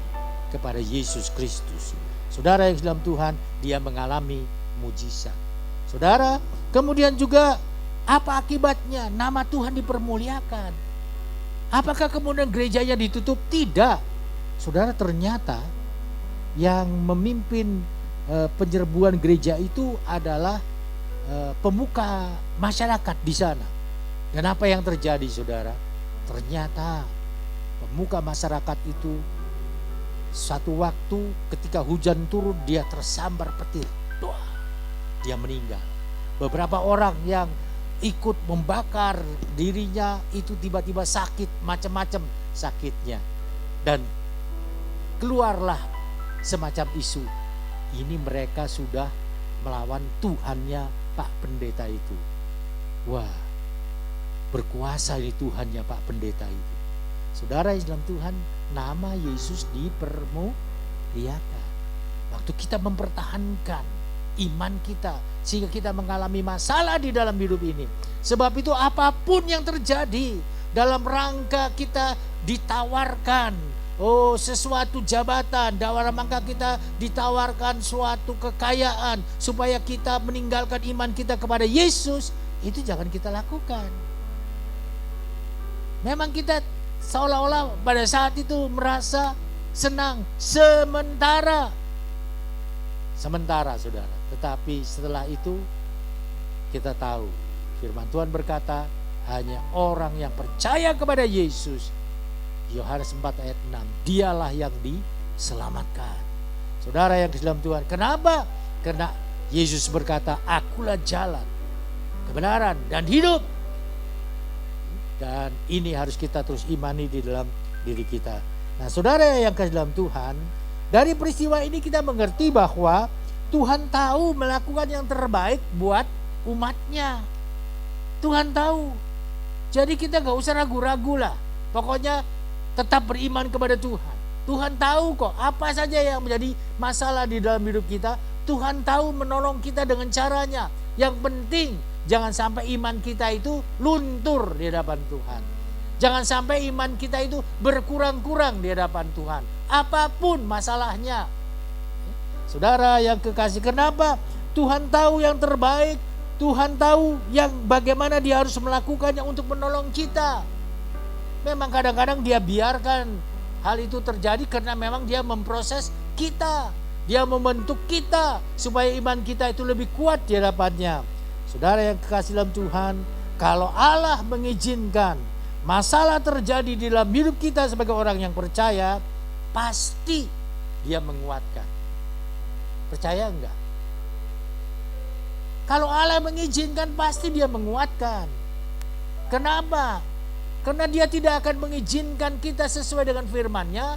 kepada Yesus Kristus. Saudara yang dalam Tuhan, dia mengalami mujizat. Saudara, kemudian juga apa akibatnya? Nama Tuhan dipermuliakan. Apakah kemudian gerejanya ditutup? Tidak. Saudara, ternyata yang memimpin penyerbuan gereja itu adalah pemuka masyarakat di sana. Dan apa yang terjadi saudara? Ternyata pemuka masyarakat itu satu waktu ketika hujan turun dia tersambar petir. Dia meninggal. Beberapa orang yang ikut membakar dirinya itu tiba-tiba sakit, macam-macam sakitnya. Dan keluarlah semacam isu. Ini mereka sudah melawan Tuhannya Pak Pendeta itu. Wah, berkuasa ini Tuhannya Pak Pendeta itu. Saudara yang dalam Tuhan, nama Yesus dipermuliakan. Waktu kita mempertahankan iman kita, sehingga kita mengalami masalah di dalam hidup ini. Sebab itu apapun yang terjadi dalam rangka kita ditawarkan sesuatu jabatan, dalam rangka kita ditawarkan suatu kekayaan supaya kita meninggalkan iman kita kepada Yesus, itu jangan kita lakukan. Memang kita seolah-olah pada saat itu merasa senang sementara saudara. Tetapi setelah itu kita tahu firman Tuhan berkata hanya orang yang percaya kepada Yesus, Yohanes 4 ayat 6, dialah yang diselamatkan. Saudara yang di dalam Tuhan, kenapa? Karena Yesus berkata, akulah jalan, kebenaran dan hidup. Dan ini harus kita terus imani di dalam diri kita. Nah saudara yang ke dalam Tuhan, dari peristiwa ini kita mengerti bahwa Tuhan tahu melakukan yang terbaik buat umatnya. Tuhan tahu. Jadi kita gak usah ragu-ragu lah. Pokoknya tetap beriman kepada Tuhan. Tuhan tahu kok apa saja yang menjadi masalah di dalam hidup kita. Tuhan tahu menolong kita dengan caranya. Yang penting jangan sampai iman kita itu luntur di hadapan Tuhan. Jangan sampai iman kita itu berkurang-kurang di hadapan Tuhan. Apapun masalahnya. Saudara yang kekasih, kenapa? Tuhan tahu yang terbaik. Tuhan tahu yang bagaimana dia harus melakukannya untuk menolong kita. Memang kadang-kadang dia biarkan hal itu terjadi karena memang dia memproses kita. Dia membentuk kita supaya iman kita itu lebih kuat di hadapannya. Saudara yang kekasih dalam Tuhan, kalau Allah mengizinkan masalah terjadi di dalam hidup kita sebagai orang yang percaya, pasti dia menguatkan. Percaya enggak? Kalau Allah mengizinkan pasti dia menguatkan. Kenapa? Karena dia tidak akan mengizinkan kita sesuai dengan firman-Nya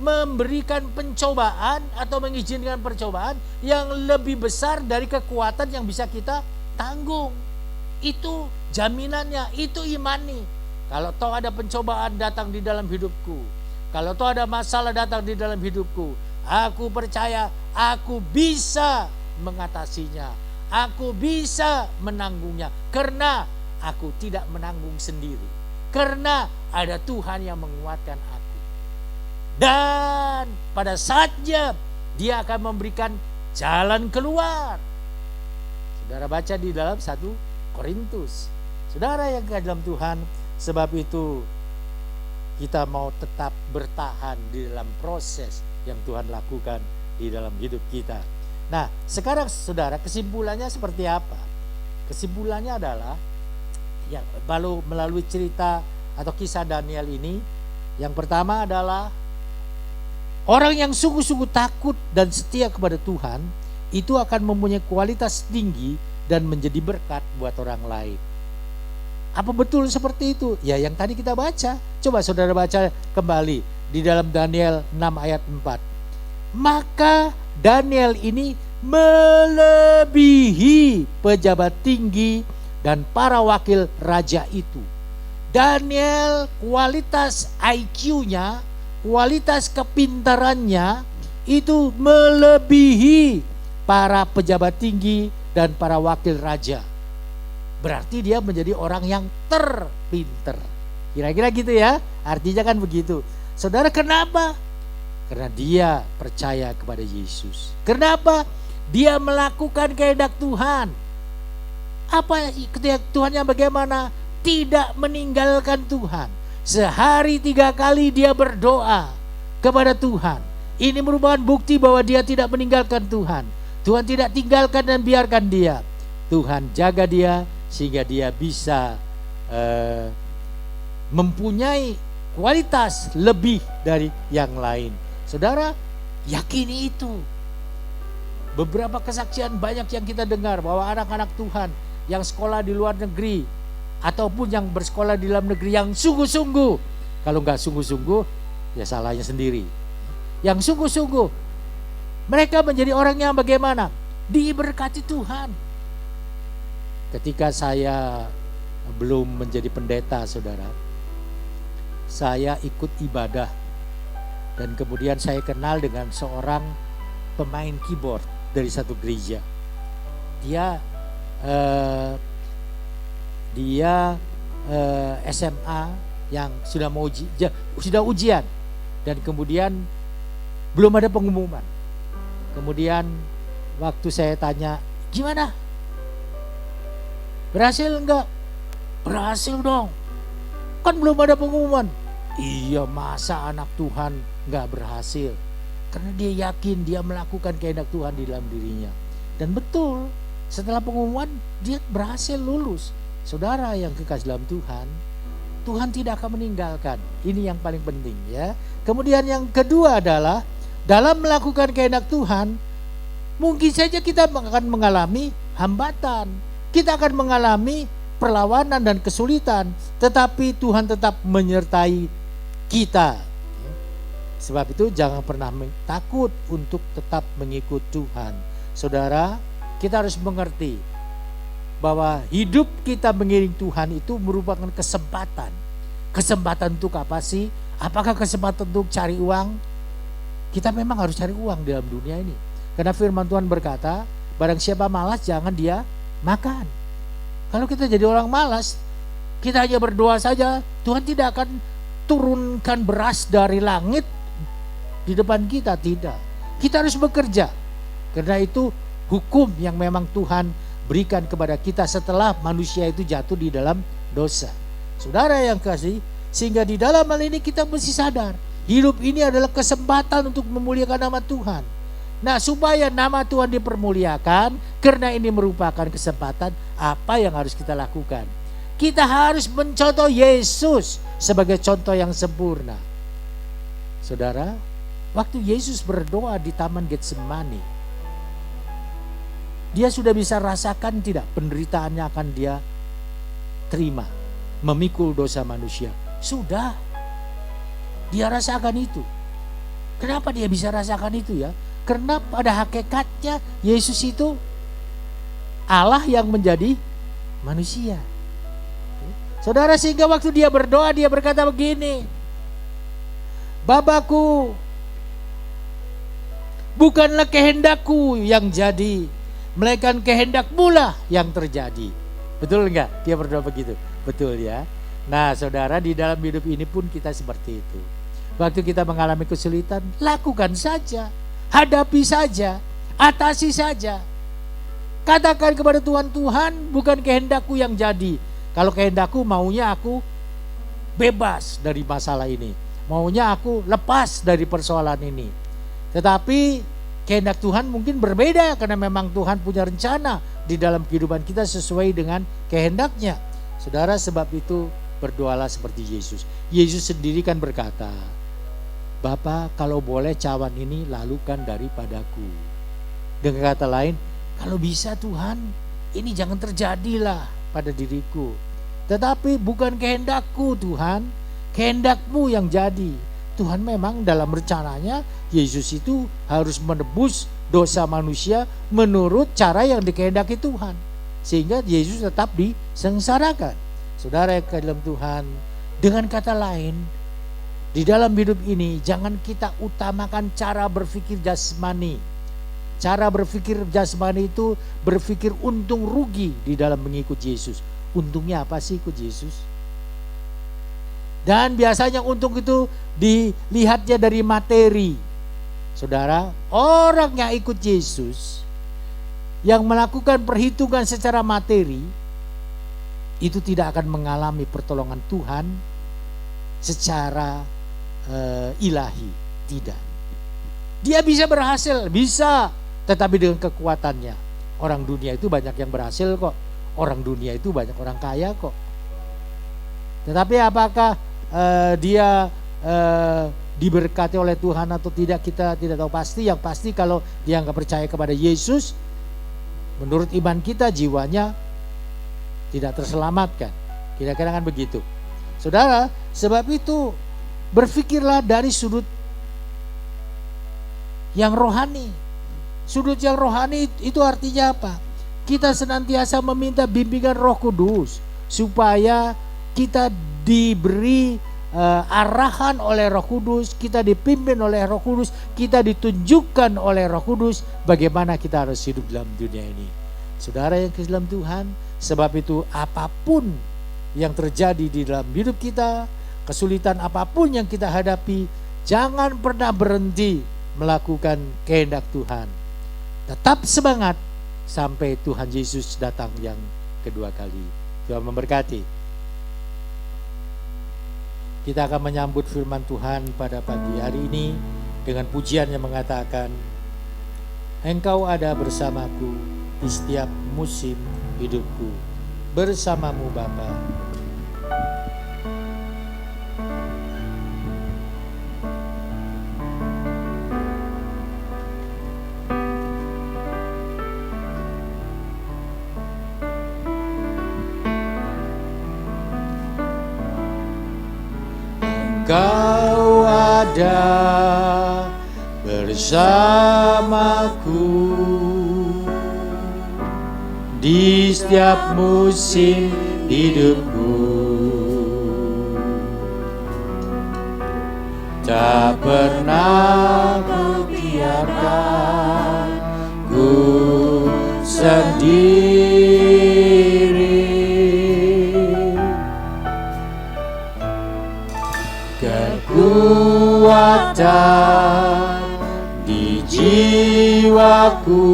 memberikan pencobaan atau mengizinkan percobaan yang lebih besar dari kekuatan yang bisa kita tanggung. Itu jaminannya, itu imani. Kalau toh ada pencobaan datang di dalam hidupku, kalau toh ada masalah datang di dalam hidupku, aku percaya aku bisa mengatasinya, aku bisa menanggungnya, karena aku tidak menanggung sendiri, karena ada Tuhan yang menguatkan aku. Dan pada saatnya dia akan memberikan jalan keluar. Saudara baca di dalam 1 Korintus. Saudara yang ke dalam Tuhan, sebab itu kita mau tetap bertahan di dalam proses yang Tuhan lakukan di dalam hidup kita. Nah, sekarang saudara, kesimpulannya seperti apa? Kesimpulannya adalah ya, melalui cerita atau kisah Daniel ini, yang pertama adalah orang yang sungguh-sungguh takut dan setia kepada Tuhan itu akan mempunyai kualitas tinggi dan menjadi berkat buat orang lain. Apa betul seperti itu? Ya yang tadi kita baca. Coba saudara baca kembali di dalam Daniel 6 ayat 4. Maka Daniel ini melebihi pejabat tinggi dan para wakil raja itu. Daniel kualitas IQ-nya, kualitas kepintarannya itu melebihi para pejabat tinggi dan para wakil raja. Berarti dia menjadi orang yang terpinter. Kira-kira gitu ya, artinya kan begitu. Saudara, kenapa? Karena dia percaya kepada Yesus. Kenapa? Dia melakukan kehendak Tuhan. Apa kehendak Tuhannya bagaimana? Tidak meninggalkan Tuhan. Sehari 3 kali dia berdoa kepada Tuhan. Ini merupakan bukti bahwa dia tidak meninggalkan Tuhan. Tuhan tidak tinggalkan dan biarkan dia. Tuhan jaga dia sehingga dia bisa mempunyai kualitas lebih dari yang lain. Saudara, yakini itu. Beberapa kesaksian banyak yang kita dengar bahwa anak-anak Tuhan yang sekolah di luar negeri ataupun yang bersekolah di dalam negeri yang sungguh-sungguh. Kalau nggak sungguh-sungguh, ya salahnya sendiri. Yang sungguh-sungguh, mereka menjadi orang yang bagaimana? Diberkati Tuhan. Ketika saya belum menjadi pendeta, saudara, saya ikut ibadah dan kemudian saya kenal dengan seorang pemain keyboard dari satu gereja. Dia SMA yang sudah ujian dan kemudian belum ada pengumuman. Kemudian waktu saya tanya, gimana? Berhasil enggak? Berhasil dong. Kan belum ada pengumuman. Iya, masa anak Tuhan enggak berhasil? Karena dia yakin dia melakukan kehendak Tuhan di dalam dirinya. Dan betul, setelah pengumuman dia berhasil lulus. Saudara yang kekasih dalam Tuhan, Tuhan tidak akan meninggalkan. Ini yang paling penting ya. Kemudian yang kedua adalah dalam melakukan kehendak Tuhan, mungkin saja kita akan mengalami hambatan. Kita akan mengalami perlawanan dan kesulitan, tetapi Tuhan tetap menyertai kita. Sebab itu jangan pernah takut untuk tetap mengikut Tuhan. Saudara, kita harus mengerti bahwa hidup kita mengiring Tuhan itu merupakan kesempatan. Kesempatan untuk apa sih? Apakah kesempatan untuk cari uang? Kita memang harus cari uang dalam dunia ini. Karena firman Tuhan berkata, barang siapa malas jangan dia makan. Kalau kita jadi orang malas, kita hanya berdoa saja, Tuhan tidak akan turunkan beras dari langit di depan kita, tidak. Kita harus bekerja. Karena itu hukum yang memang Tuhan berikan kepada kita setelah manusia itu jatuh di dalam dosa. Saudara yang kasih, sehingga di dalam hal ini kita mesti sadar, hidup ini adalah kesempatan untuk memuliakan nama Tuhan. Nah, supaya nama Tuhan dipermuliakan, karena ini merupakan kesempatan, apa yang harus kita lakukan? Kita harus mencontoh Yesus sebagai contoh yang sempurna. Saudara, waktu Yesus berdoa di Taman Getsemani, dia sudah bisa rasakan tidak penderitaannya akan dia terima, memikul dosa manusia. Sudah, dia rasakan itu. Kenapa dia bisa rasakan itu ya? Karena pada hakikatnya Yesus itu Allah yang menjadi manusia. Saudara, sehingga waktu dia berdoa dia berkata begini, Bapakku, bukanlah kehendakku yang jadi, melainkan kehendak-Mu lah yang terjadi. Betul enggak? Dia berdoa begitu. Betul ya. Nah, saudara, di dalam hidup ini pun kita seperti itu. Waktu kita mengalami kesulitan, lakukan saja. Hadapi saja, atasi saja. Katakan kepada Tuhan, Tuhan bukan kehendakku yang jadi. Kalau kehendakku maunya aku bebas dari masalah ini. Maunya aku lepas dari persoalan ini. Tetapi kehendak Tuhan mungkin berbeda karena memang Tuhan punya rencana di dalam kehidupan kita sesuai dengan kehendaknya. Saudara, sebab itu berdoalah seperti Yesus. Yesus sendiri kan berkata, Bapa, kalau boleh cawan ini lalukan daripadaku. Dengan kata lain, kalau bisa Tuhan, ini jangan terjadilah pada diriku. Tetapi bukan kehendakku Tuhan, kehendak-Mu yang jadi. Tuhan memang dalam rencananya Yesus itu harus menebus dosa manusia menurut cara yang dikehendaki Tuhan. Sehingga Yesus tetap disengsarakan. Saudara yang ke dalam Tuhan, dengan kata lain, di dalam hidup ini jangan kita utamakan cara berpikir jasmani. Cara berpikir jasmani itu berpikir untung rugi di dalam mengikut Yesus. Untungnya apa sih ikut Yesus? Dan biasanya untung itu dilihatnya dari materi. Saudara, orang yang ikut Yesus, yang melakukan perhitungan secara materi, itu tidak akan mengalami pertolongan Tuhan secara ilahi. Tidak. Dia bisa berhasil, bisa, tetapi dengan kekuatannya. Orang dunia itu banyak yang berhasil kok. Orang dunia itu banyak orang kaya kok. Tetapi apakah dia diberkati oleh Tuhan atau tidak, kita tidak tahu pasti. Yang pasti kalau dia nggak percaya kepada Yesus, menurut iman kita jiwanya tidak terselamatkan. Kira-kira kan begitu. Saudara, sebab itu berpikirlah dari sudut yang rohani. Sudut yang rohani itu artinya apa? Kita senantiasa meminta bimbingan Roh Kudus supaya kita diberi arahan oleh Roh Kudus, kita dipimpin oleh Roh Kudus, kita ditunjukkan oleh Roh Kudus bagaimana kita harus hidup dalam dunia ini. Saudara yang ke dalam Tuhan, sebab itu apapun yang terjadi di dalam hidup kita, kesulitan apapun yang kita hadapi, jangan pernah berhenti melakukan kehendak Tuhan. Tetap semangat sampai Tuhan Yesus datang yang kedua kali. Tuhan memberkati. Kita akan menyambut firman Tuhan pada pagi hari ini dengan pujian yang mengatakan, Engkau ada bersamaku di setiap musim hidupku, bersamamu Bapa. Engkau ada bersamaku di setiap musim hidupku, tak pernah ku biarkan ku sendiri. Kekuatan di jiwaku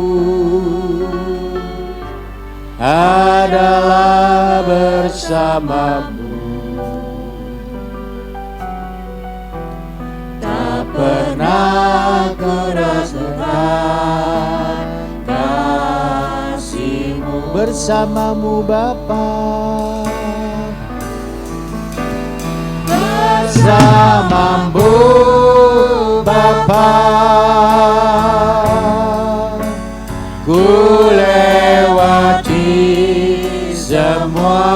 adalah bersamamu, tak pernah ku rasakan kasih-Mu. Bersamamu Bapa, bersamamu Bapa, ku lewati semua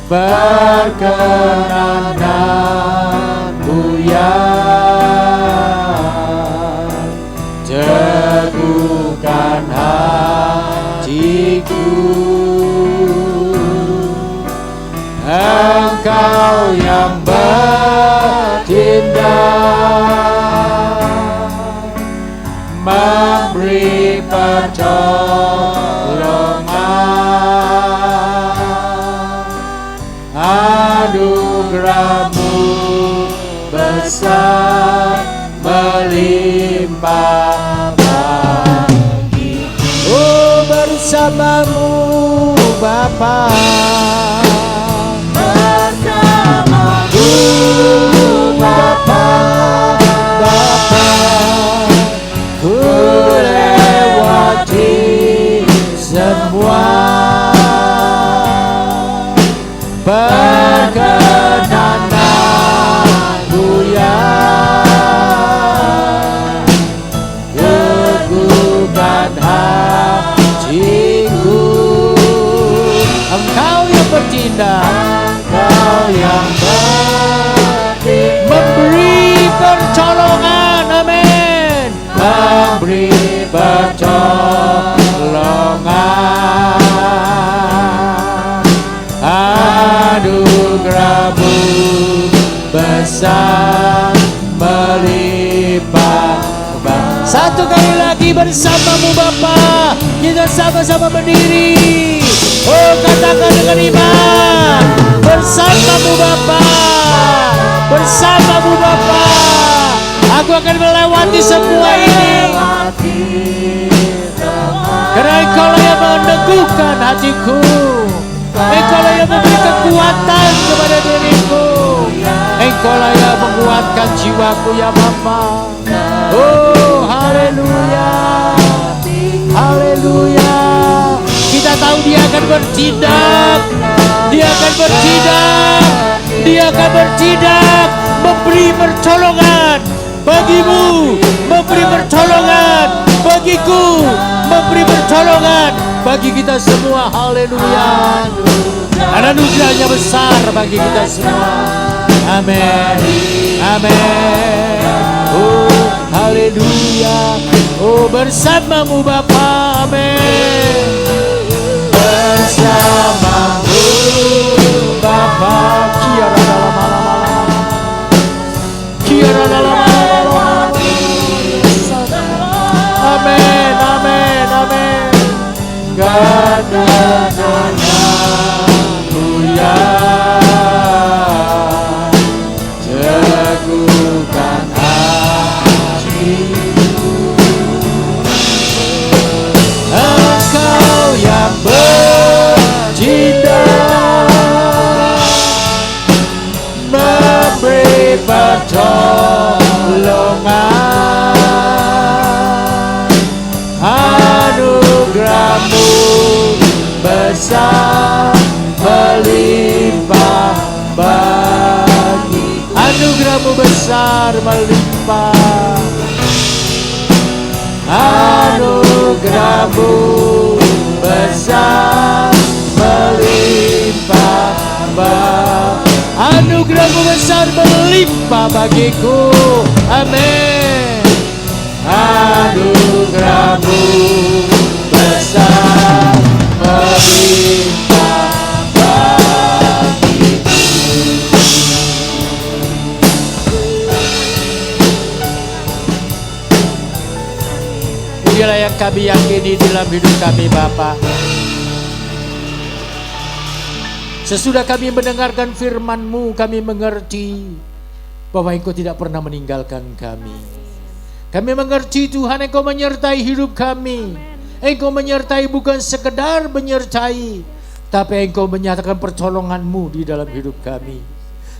perkenananmu yang teguhkan hatiku. Engkau yang bertindak, memberi pertolongan, anugerah-Mu besar melimpah bagi. Oh, bersamamu Bapa, Bapa, Bapa, ku lewati semua perkenananmu yang teguhkan hatiku. besar melimpah. Satu kali lagi bersamamu Bapa, kita sama-sama berdiri. Oh, katakan dengan iman, bersamamu Bapa, bersamamu Bapa. Aku akan melewati semua ini, karena Engkau yang meneguhkan hatiku, Engkau yang memberi kekuatan kepada diriku, Engkau yang menguatkan jiwaku ya Bapa. Oh, haleluya, haleluya. Kita tahu Dia akan bertindak, Dia akan bertindak, Dia akan bertindak, memberi pertolongan bagimu, memberi pertolongan bagiku, memberi pertolongan bagi kita semua. Haleluya. Ada anugerahnya besar bagi kita semua. Amin, amin. Oh, haleluya. Oh, bersamamu Bapa. Amin. Bersamamu Bapa. Kiara dalam malam-malam, kiara dalam malam-malam. Amin, amin, amin. Kadang-kadang mulia teguhkan hatiku, Engkau yang bertindak, memberi pertolongan, anugerah-Mu besar melimpah bagi, anugerah-Mu besar melimpah, anugerah-Mu besar melimpah bagi, anugerah-Mu besar melimpah bagiku. Amin. Anugerah-Mu besar melimpah bagiku. Dialah yang kami yakini dalam hidup kami Bapa. Sesudah kami mendengarkan firman-Mu, kami mengerti bahwa Engkau tidak pernah meninggalkan kami. Kami mengerti Tuhan, Engkau menyertai hidup kami. Engkau menyertai bukan sekedar menyertai, tapi Engkau menyatakan pertolongan-Mu di dalam hidup kami.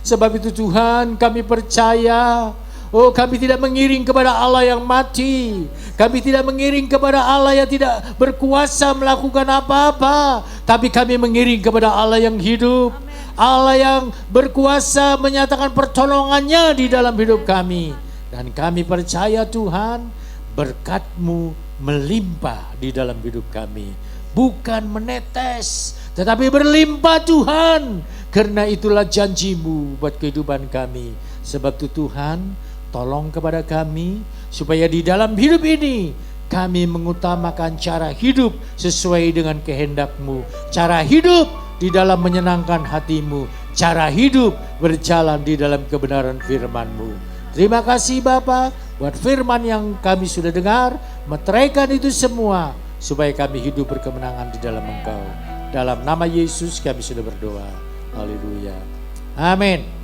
Sebab itu Tuhan, kami percaya, oh, kami tidak mengiring kepada Allah yang mati. Kami tidak mengiring kepada Allah yang tidak berkuasa melakukan apa-apa. Tapi kami mengiring kepada Allah yang hidup. Allah yang berkuasa menyatakan pertolongannya di dalam hidup kami. Dan kami percaya Tuhan, berkat-Mu melimpah di dalam hidup kami. Bukan menetes, tetapi berlimpah Tuhan. Karena itulah janji-Mu buat kehidupan kami. Sebab itu Tuhan, tolong kepada kami supaya di dalam hidup ini kami mengutamakan cara hidup sesuai dengan kehendak-Mu, cara hidup di dalam menyenangkan hati-Mu, cara hidup berjalan di dalam kebenaran firman-Mu. Terima kasih Bapa buat firman yang kami sudah dengar, meteraikan itu semua supaya kami hidup berkemenangan di dalam Engkau. Dalam nama Yesus kami sudah berdoa. Haleluya. Amin.